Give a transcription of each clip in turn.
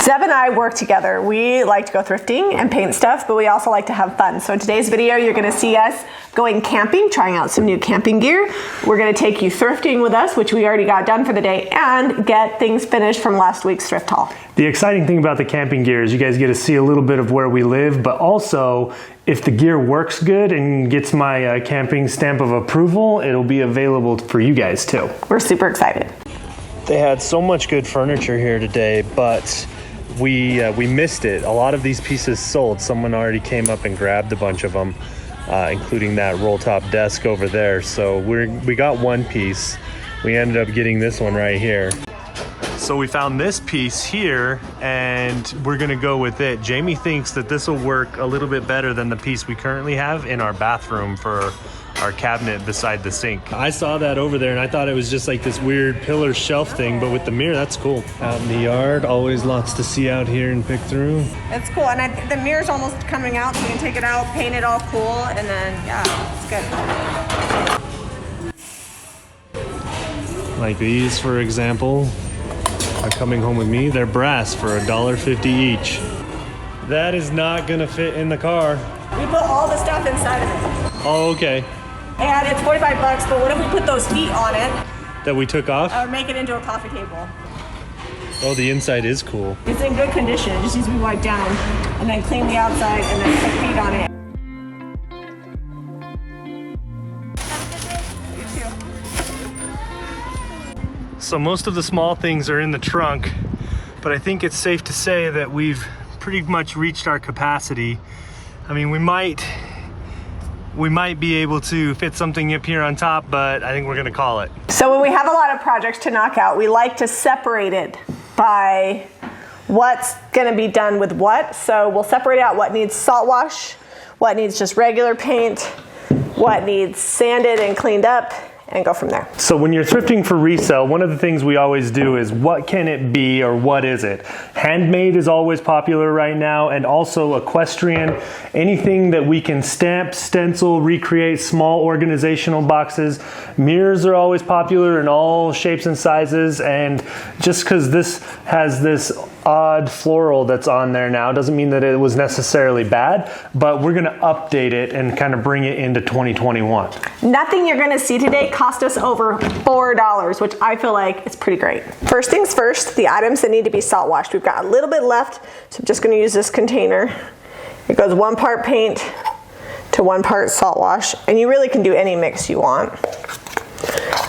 Zeb and I work together. We like to go thrifting and paint stuff, but we also like to have fun. So in today's video, you're gonna see us going camping, trying out some new camping gear. We're gonna take you thrifting with us, which we already got done for the day, and get things finished from last week's thrift haul. The exciting thing about the camping gear is you guys get to see a little bit of where we live, but also if the gear works good and gets my camping stamp of approval, it'll be available for you guys too. We're super excited. They had so much good furniture here today, but we missed it. A lot of these pieces sold. Someone already came up and grabbed a bunch of them, including that roll top desk over there. So we got one piece. We ended up getting this one right here. So we found this piece here and we're gonna go with it. Jamie thinks that this will work a little bit better than the piece we currently have in our bathroom for our cabinet beside the sink. I saw that over there and I thought it was just like this weird pillar shelf thing, but with the mirror, that's cool. Out in the yard, always lots to see out here and pick through. It's cool, and the mirror's almost coming out, so you can take it out, paint it all cool, and then, yeah, it's good. Like these, for example, are coming home with me. They're brass for $1.50 each. That is not gonna fit in the car. We put all the stuff inside of it. Oh, okay. And it's 45 bucks, but what if we put those feet on it? That we took off? Or make it into a coffee table. Oh, the inside is cool. It's in good condition. It just needs to be wiped down, and then clean the outside, and then put feet on it. So most of the small things are in the trunk, but I think it's safe to say that we've pretty much reached our capacity. I mean, we might be able to fit something up here on top, but I think we're gonna call it. So when we have a lot of projects to knock out, we like to separate it by what's gonna be done with what. So we'll separate out what needs salt wash, what needs just regular paint, what needs sanded and cleaned up, and go from there. So when you're thrifting for resale, one of the things we always do is what can it be or what is it? Handmade is always popular right now, and also equestrian. Anything that we can stamp, stencil, recreate, small organizational boxes. Mirrors are always popular in all shapes and sizes, and just because this has this odd floral that's on there now doesn't mean that it was necessarily bad, but we're gonna update it and kind of bring it into 2021. Nothing you're gonna see today cost us over $4, which I feel like is pretty great. First things first, the items that need to be salt washed. We've got a little bit left, so I'm just gonna use this container. It goes 1 part paint to 1 part salt wash, and you really can do any mix you want.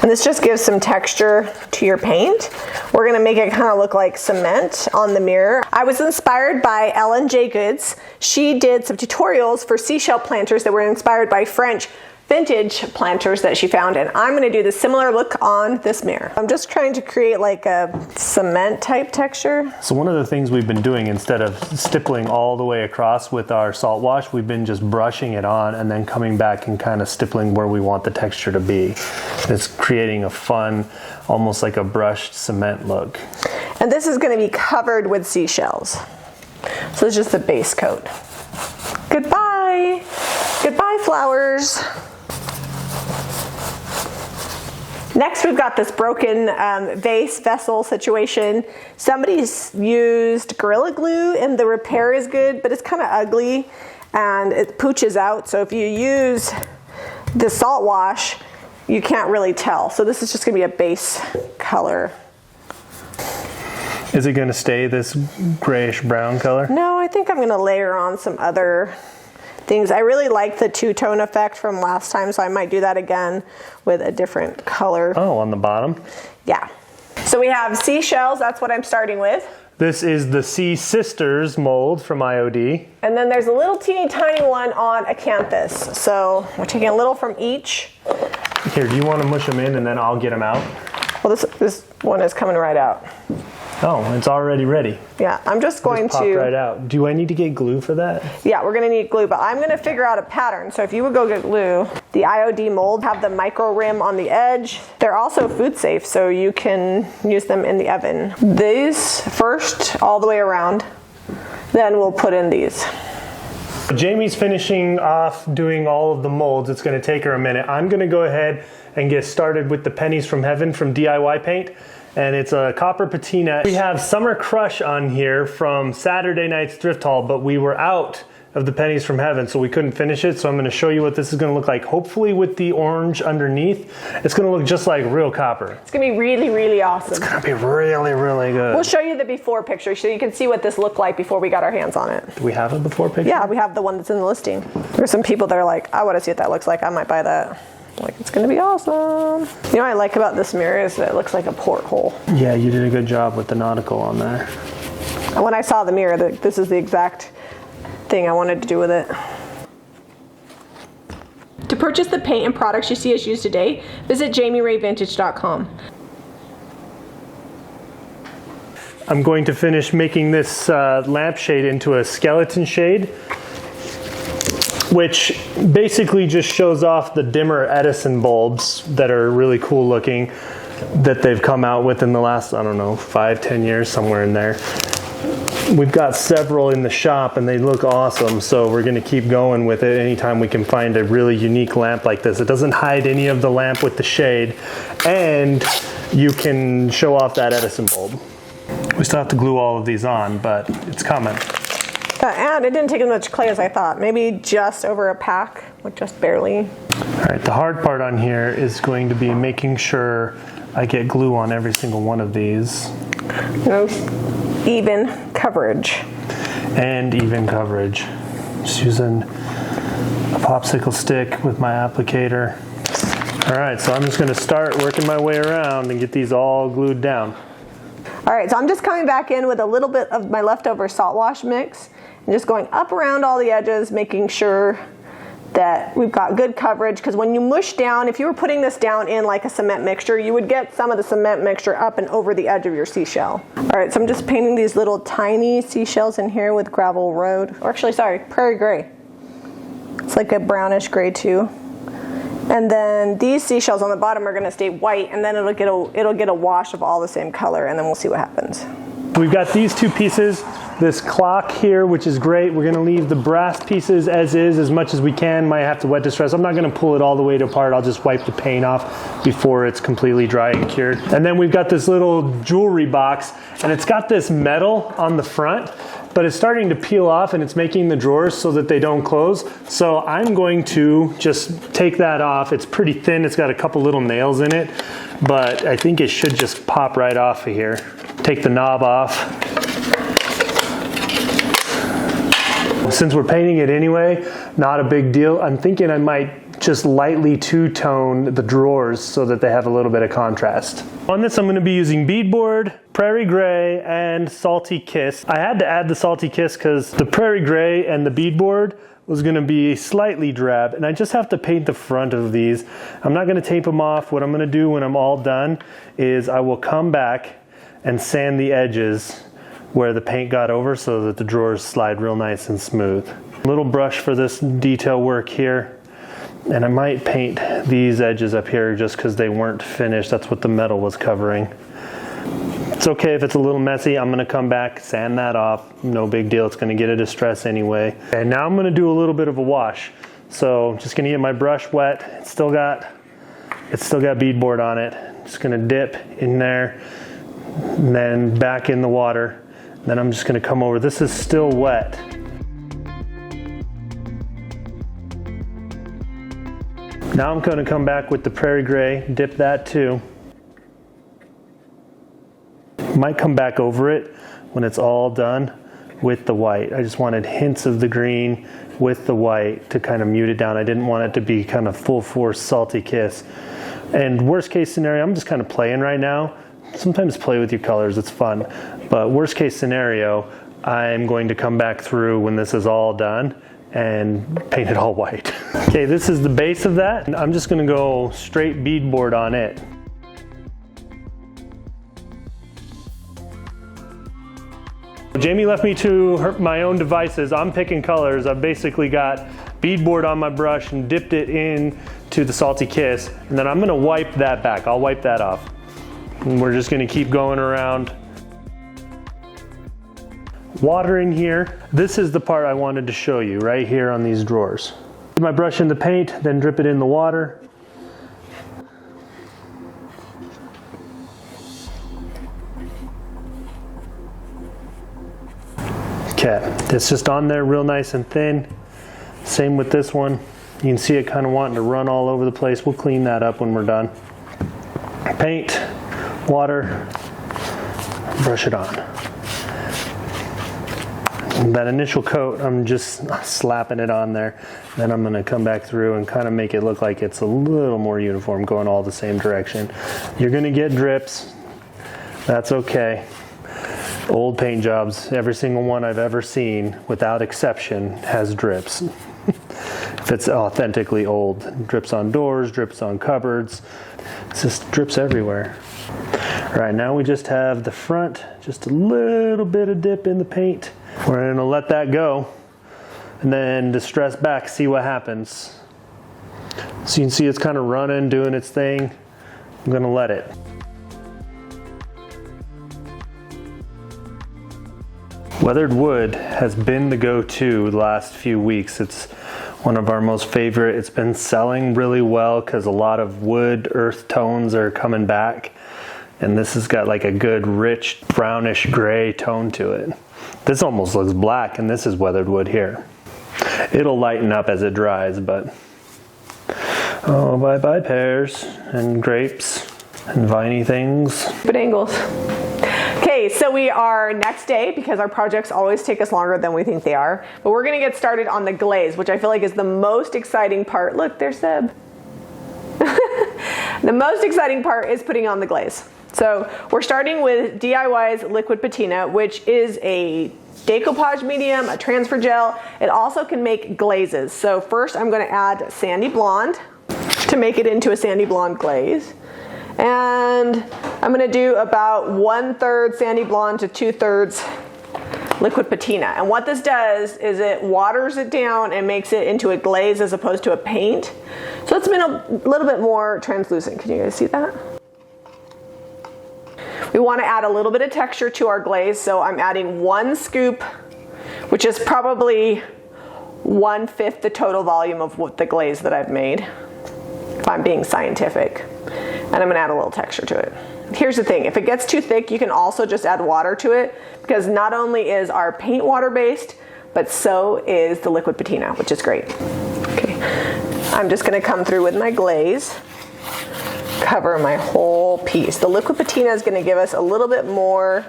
And this just gives some texture to your paint. We're gonna make it kind of look like cement on the mirror. I was inspired by Ellen J. Goods. She did some tutorials for seashell planters that were inspired by French vintage planters that she found, and I'm gonna do the similar look on this mirror. I'm just trying to create like a cement type texture. So one of the things we've been doing, instead of stippling all the way across with our salt wash, we've been just brushing it on and then coming back and kind of stippling where we want the texture to be. It's creating a fun, almost like a brushed cement look. And this is gonna be covered with seashells. So it's just the base coat. Goodbye. Goodbye, flowers. Next, we've got this broken vase vessel situation. Somebody's used Gorilla Glue and the repair is good, but it's kind of ugly and it pooches out. So if you use the salt wash, you can't really tell. So this is just gonna be a base color. Is it gonna stay this grayish brown color? No, I think I'm gonna layer on some other things. I really like the two-tone effect from last time, so I might do that again with a different color. Oh, on the bottom? Yeah. So we have seashells, that's what I'm starting with. This is the Sea Sisters mold from IOD. And then there's a little teeny tiny one on acanthus. So we're taking a little from each. Here, do you want to mush them in and then I'll get them out? Well, this one is coming right out. Oh, it's already ready. Yeah, I'm just going popped to... right out. Do I need to get glue for that? Yeah, we're gonna need glue, but I'm gonna figure out a pattern. So if you would go get glue, the IOD mold have the micro rim on the edge. They're also food safe, so you can use them in the oven. These first, all the way around, then we'll put in these. Jamie's finishing off doing all of the molds. It's gonna take her a minute. I'm gonna go ahead and get started with the pennies from heaven from DIY paint. and it's a copper patina. We have Summer Crush on here from Saturday night's thrift haul, but we were out of the pennies from heaven, so we couldn't finish it. So I'm gonna show you what this is gonna look like. Hopefully with the orange underneath, it's gonna look just like real copper. It's gonna be really, really awesome. It's gonna be really, really good. We'll show you the before picture so you can see what this looked like before we got our hands on it. Do we have a before picture? Yeah, we have the one that's in the listing. There's some people that are like, I wanna see what that looks like. I might buy that. Like, it's gonna be awesome. You know what I like about this mirror is that it looks like a porthole. Yeah, you did a good job with the nautical on there. And when I saw the mirror, this is the exact thing I wanted to do with it. To purchase the paint and products you see us use today, visit JamiRayVintage.com. I'm going to finish making this lampshade into a skeleton shade, which basically just shows off the dimmer Edison bulbs that are really cool looking that they've come out with in the last, I don't know, 5-10 years, somewhere in there. We've got several in the shop and they look awesome, so we're gonna keep going with it anytime we can find a really unique lamp like this. It doesn't hide any of the lamp with the shade, and you can show off that Edison bulb. We still have to glue all of these on, but it's coming. And it didn't take as much clay as I thought. Maybe just over a pack, like just barely. All right, the hard part on here is going to be making sure I get glue on every single one of these. No even coverage. And even coverage. Just using a popsicle stick with my applicator. All right, so I'm just gonna start working my way around and get these all glued down. All right, so I'm just coming back in with a little bit of my leftover salt wash mix and just going up around all the edges, making sure that we've got good coverage, because when you mush down, if you were putting this down in like a cement mixture, you would get some of the cement mixture up and over the edge of your seashell. All right, so I'm just painting these little tiny seashells in here with gravel road, or actually, sorry, prairie gray. It's like a brownish gray too. And then these seashells on the bottom are gonna stay white, and then it'll get a wash of all the same color, and then we'll see what happens. We've got these two pieces, this clock here, which is great. We're gonna leave the brass pieces as much as we can. Might have to wet distress. I'm not gonna pull it all the way apart. I'll just wipe the paint off before it's completely dry and cured. And then we've got this little jewelry box, and it's got this metal on the front, but it's starting to peel off and it's making the drawers so that they don't close. So I'm going to just take that off. It's pretty thin. It's got a couple little nails in it, but I think it should just pop right off of here. Take the knob off. Since we're painting it anyway, not a big deal. I'm thinking I might just lightly two-tone the drawers so that they have a little bit of contrast. On this, I'm going to be using beadboard, prairie gray, and salty kiss. I had to add the salty kiss because the prairie gray and the beadboard was going to be slightly drab, and I just have to paint the front of these. I'm not going to tape them off. What I'm going to do when I'm all done is I will come back and sand the edges where the paint got over so that the drawers slide real nice and smooth. Little brush for this detail work here, and I might paint these edges up here just because they weren't finished. That's what the metal was covering. It's okay if it's a little messy. I'm gonna come back, sand that off. No big deal, it's gonna get a distress anyway. And now I'm gonna do a little bit of a wash. So just gonna get my brush wet. It's still got beadboard on it. Just gonna dip in there and then back in the water. Then I'm just gonna come over. This is still wet. Now I'm gonna come back with the prairie gray, dip that too. Might come back over it when it's all done with the white. I just wanted hints of the green with the white to kind of mute it down. I didn't want it to be kind of full force salty kiss. And worst case scenario, I'm just kind of playing right now. Sometimes play with your colors, it's fun. But worst case scenario, I'm going to come back through when this is all done and paint it all white. Okay, this is the base of that. I'm just gonna go straight beadboard on it. Jami left me to my own devices. I'm picking colors. I've basically got beadboard on my brush and dipped it in to the salty kiss, and then I'm gonna wipe that back. I'll wipe that off. And we're just gonna keep going around. Water in here. This is the part I wanted to show you right here on these drawers. Put my brush in the paint, then drip it in the water. Okay, it's just on there real nice and thin. Same with this one. You can see it kind of wanting to run all over the place. We'll clean that up when we're done. Paint, water, brush it on. And that initial coat, I'm just slapping it on there. Then I'm gonna come back through and kind of make it look like it's a little more uniform, going all the same direction. You're gonna get drips. That's okay. Old paint jobs, every single one I've ever seen, without exception, has drips. If it's authentically old. Drips on doors, drips on cupboards. It's just drips everywhere. All right, now we just have the front, just a little bit of dip in the paint. We're gonna let that go and then distress back, see what happens. So you can see it's kind of running, doing its thing. I'm gonna let it. Weathered wood has been the go-to the last few weeks. It's one of our most favorite. It's been selling really well because a lot of wood earth tones are coming back. And this has got like a good rich brownish gray tone to it. This almost looks black, and this is weathered wood here. It'll lighten up as it dries, but oh, bye-bye pears and grapes and viney things. Good angles. Okay, so we are next day because our projects always take us longer than we think they are. But we're gonna get started on the glaze, which I feel like is the most exciting part. Look, there's Seb. The most exciting part is putting on the glaze. So we're starting with DIY's liquid patina, which is a decoupage medium, a transfer gel. It also can make glazes. So first I'm gonna add sandy blonde to make it into a sandy blonde glaze. And I'm gonna do about 1/3 sandy blonde to 2/3 liquid patina. And what this does is it waters it down and makes it into a glaze as opposed to a paint. So it's been a little bit more translucent. Can you guys see that? We want to add a little bit of texture to our glaze, so I'm adding 1 scoop, which is probably 1/5 the total volume of the glaze that I've made, if I'm being scientific. And I'm gonna add a little texture to it. Here's the thing, if it gets too thick, you can also just add water to it, because not only is our paint water-based, but so is the liquid patina, which is great. Okay, I'm just gonna come through with my glaze, cover my whole piece. The liquid patina is gonna give us a little bit more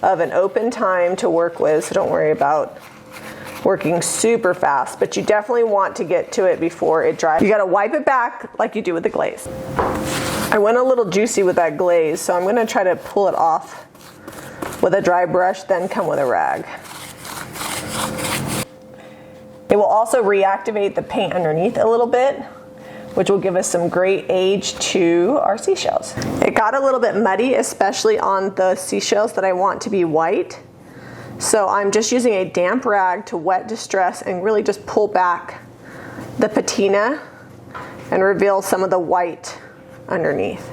of an open time to work with, so don't worry about working super fast, but you definitely want to get to it before it dries. You gotta wipe it back like you do with the glaze. I went a little juicy with that glaze, so I'm gonna try to pull it off with a dry brush, then come with a rag. It will also reactivate the paint underneath a little bit, which will give us some great age to our seashells. It got a little bit muddy, especially on the seashells that I want to be white. So I'm just using a damp rag to wet distress and really just pull back the patina and reveal some of the white underneath.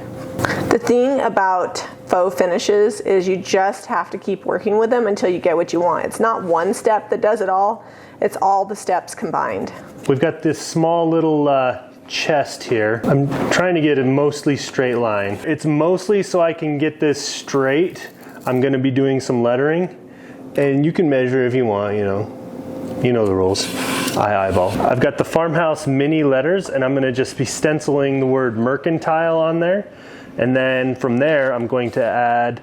The thing about faux finishes is you just have to keep working with them until you get what you want. It's not one step that does it all, it's all the steps combined. We've got this small little chest here. I'm trying to get a mostly straight line. It's mostly so I can get this straight. I'm gonna be doing some lettering. And you can measure if you want, you know the rules. I eyeball. I've got the farmhouse mini letters, and I'm gonna just be stenciling the word mercantile on there. And then from there, I'm going to add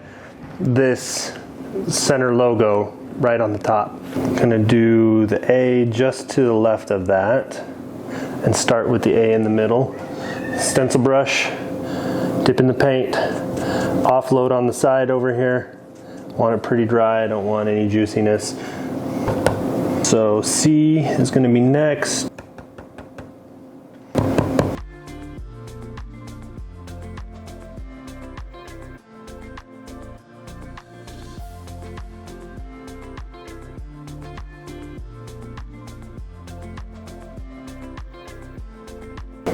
this center logo right on the top. I'm gonna do the A just to the left of that and start with the A in the middle. Stencil brush, dip in the paint, offload on the side over here. Want it pretty dry, I don't want any juiciness. So C is going to be next.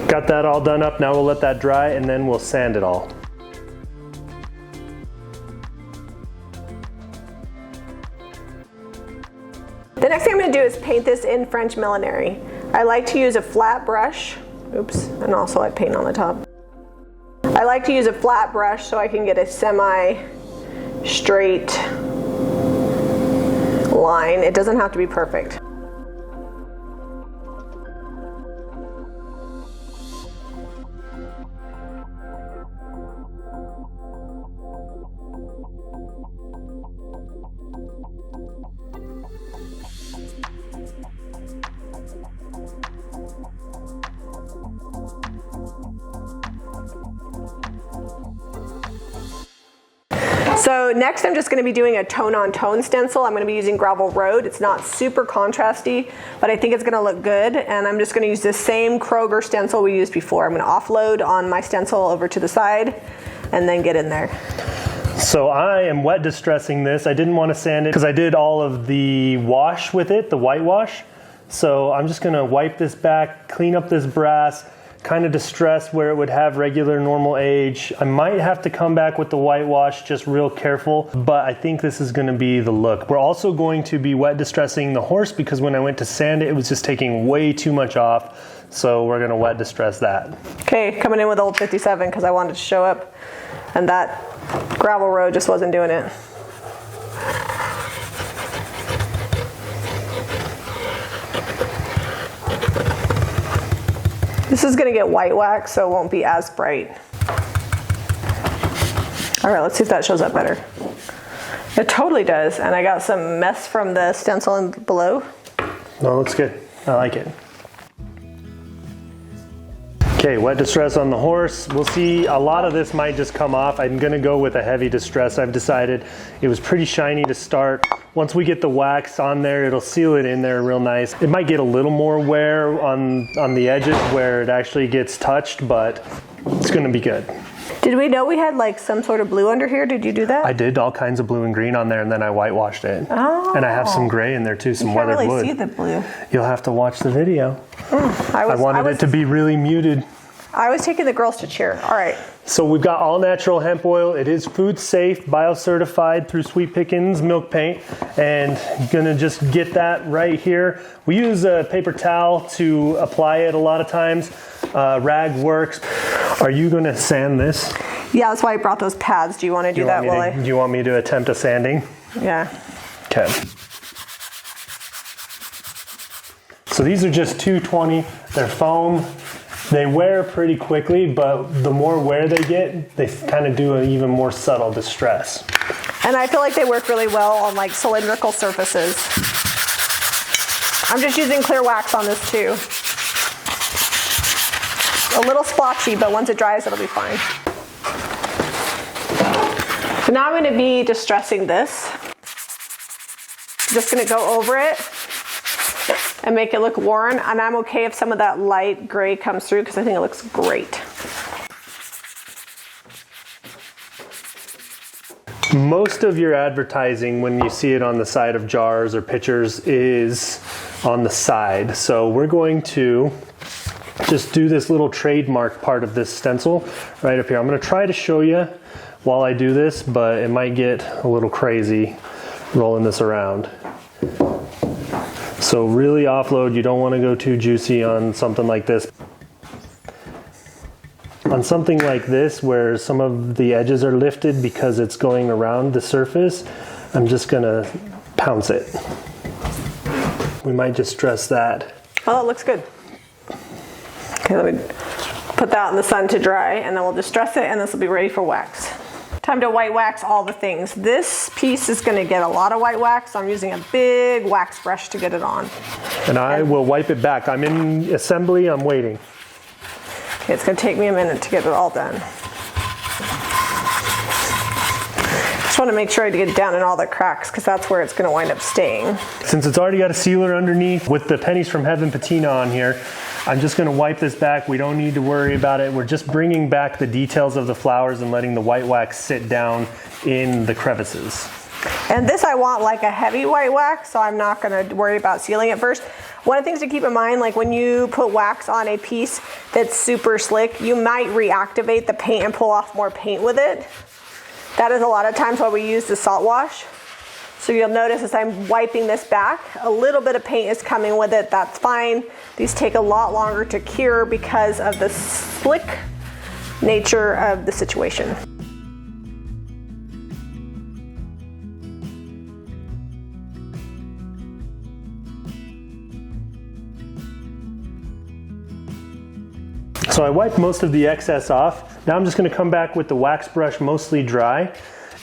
Got that all done up, now we'll let that dry and then we'll sand it all. The next thing I'm going to do is paint this in French millinery. I like to use a flat brush, oops, and also I paint on the top. I like to use a flat brush so I can get a semi-straight line. It doesn't have to be perfect. So next I'm just going to be doing a tone-on-tone stencil. I'm going to be using Gravel Road. It's not super contrasty, but I think it's going to look good. And I'm just going to use the same Kroger stencil we used before. I'm going to offload on my stencil over to the side and then get in there. So I am wet distressing this. I didn't want to sand it because I did all of the wash with it, the whitewash. So I'm just going to wipe this back, clean up this brass, kind of distress where it would have regular normal age. I might have to come back with the whitewash, just real careful, but I think this is going to be the look. We're also going to be wet distressing the horse because when I went to sand it, it was just taking way too much off. So we're going to wet distress that. Okay, coming in with Old 57 because I wanted to show up, and that Gravel Road just wasn't doing it. This is going to get white wax, so it won't be as bright. All right, let's see if that shows up better. It totally does, and I got some mess from the stencil below. No, looks good. I like it. Okay, wet distress on the horse. We'll see, a lot of this might just come off. I'm gonna go with a heavy distress. I've decided it was pretty shiny to start. Once we get the wax on there, it'll seal it in there real nice. It might get a little more wear on the edges where it actually gets touched, but it's gonna be good. Did we know we had like some sort of blue under here? Did you do that? I did all kinds of blue and green on there, and then I whitewashed it. Oh. And I have some gray in there too, some weathered wood. You can't really see the blue. You'll have to watch the video. I wanted it to be really muted. I was taking the girls to cheer. All right. So we've got all natural hemp oil. It is food safe, bio-certified through Sweet Pickins Milk Paint, and gonna just get that right here. We use a paper towel to apply it a lot of times. Rag works. Are you gonna sand this? Yeah, that's why I brought those pads. Do you want to do that, Willie? Do you want me to attempt a sanding? Yeah. Okay. So these are just 220. They're foam. They wear pretty quickly, but the more wear they get, they kind of do an even more subtle distress. And I feel like they work really well on like cylindrical surfaces. I'm just using clear wax on this too. A little splotchy, but once it dries, it'll be fine. So now I'm going to be distressing this. Just going to go over it and make it look worn, and I'm okay if some of that light gray comes through because I think it looks great. Most of your advertising, when you see it on the side of jars or pictures, is on the side. So we're going to just do this little trademark part of this stencil right up here. I'm going to try to show you while I do this, but it might get a little crazy rolling this around. So really offload, you don't want to go too juicy on something like this. On something like this, where some of the edges are lifted because it's going around the surface, I'm just gonna pounce it. We might just stress that. Oh, that looks good. Okay, let me put that in the sun to dry, and then we'll distress it, and this will be ready for wax. Time to white wax all the things. This piece is going to get a lot of white wax, so I'm using a big wax brush to get it on. And I will wipe it back. I'm in assembly, I'm waiting. Okay, it's going to take me a minute to get it all done. Just want to make sure I get down in all the cracks because that's where it's going to wind up staying. Since it's already got a sealer underneath with the Pennies from Heaven patina on here, I'm just going to wipe this back. We don't need to worry about it. We're just bringing back the details of the flowers and letting the white wax sit down in the crevices. And this I want like a heavy white wax, so I'm not going to worry about sealing it first. One of the things to keep in mind, like when you put wax on a piece that's super slick, you might reactivate the paint and pull off more paint with it. That is a lot of times why we use the salt wash. So you'll notice as I'm wiping this back, a little bit of paint is coming with it. That's fine. These take a lot longer to cure because of the slick nature of the situation. So So I wiped most of the excess off. Now I'm just gonna come back with the wax brush mostly dry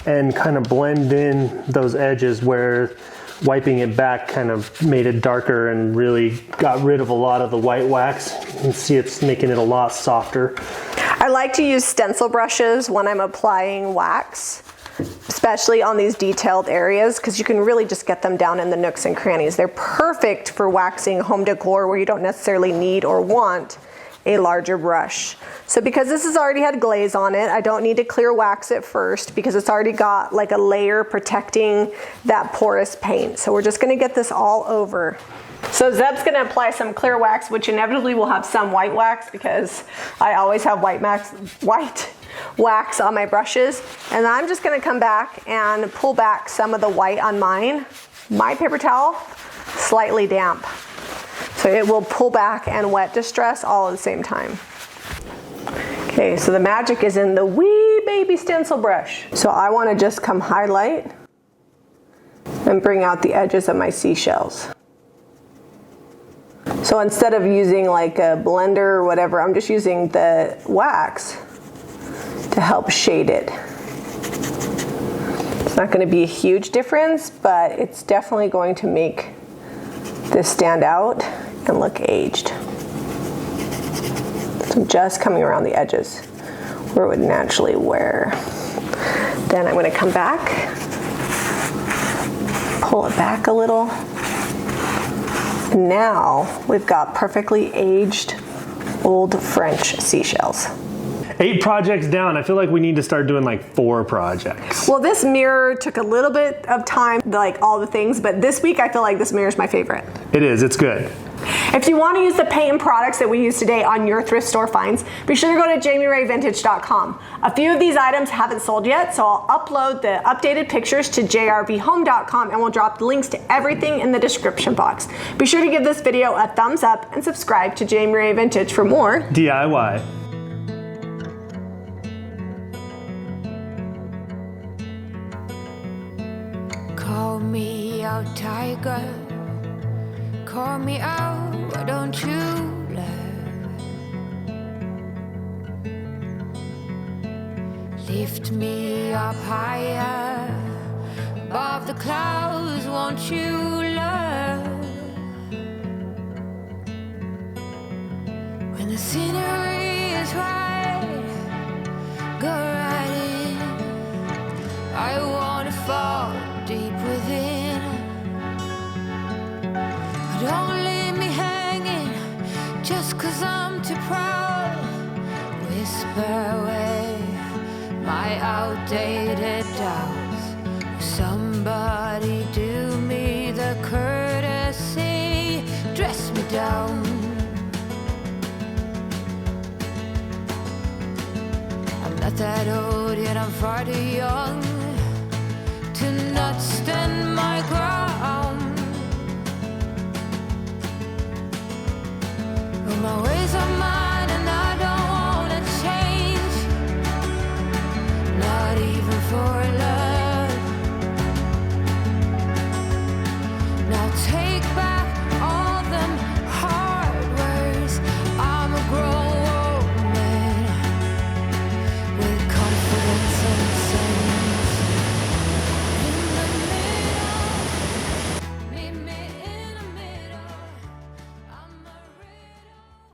and kind of blend in those edges where wiping it back kind of made it darker and really got rid of a lot of the white wax. You can see it's making it a lot softer. I like to use stencil brushes when I'm applying wax, especially on these detailed areas, because you can really just get them down in the nooks and crannies. They're perfect for waxing home decor where you don't necessarily need or want a larger brush. So because this has already had glaze on it, I don't need to clear wax it first because it's already got like a layer protecting that porous paint. So we're just gonna get this all over. So Zeb's gonna apply some clear wax, which inevitably will have some white wax because I always have white wax on my brushes. And I'm just gonna come back and pull back some of the white on mine. My paper towel, slightly damp. So it will pull back and wet distress all at the same time. Okay, so the magic is in the wee baby stencil brush. So I wanna just come highlight and bring out the edges of my seashells. So instead of using like a blender or whatever, I'm just using the wax to help shade it. It's not going to be a huge difference, but it's definitely going to make this stand out and look aged. So just coming around the edges where it would naturally wear. Then I'm going to come back, pull it back a little. Now we've got perfectly aged old French seashells. 8 projects down. I feel like we need to start doing like 4 projects. Well, this mirror took a little bit of time, like all the things, but this week I feel like this mirror is my favorite. It is, it's good. If you want to use the paint and products that we use today on your thrift store finds, be sure to go to jamirayvintage.com. A few of these items haven't sold yet, so I'll upload the updated pictures to jrvhome.com and we'll drop the links to everything in the description box. Be sure to give this video a thumbs up and subscribe to Jami Ray Vintage for more DIY. Call me out, tiger. Call me out, why don't you love? Lift me up higher, above the clouds, won't you love? When the scenery is right, go right in. I wanna fall deep within. Don't leave me hanging just 'cause I'm too proud. Whisper away my outdated doubts. Somebody do me the courtesy, dress me down. I'm not that old yet I'm far too young to not stand my ground.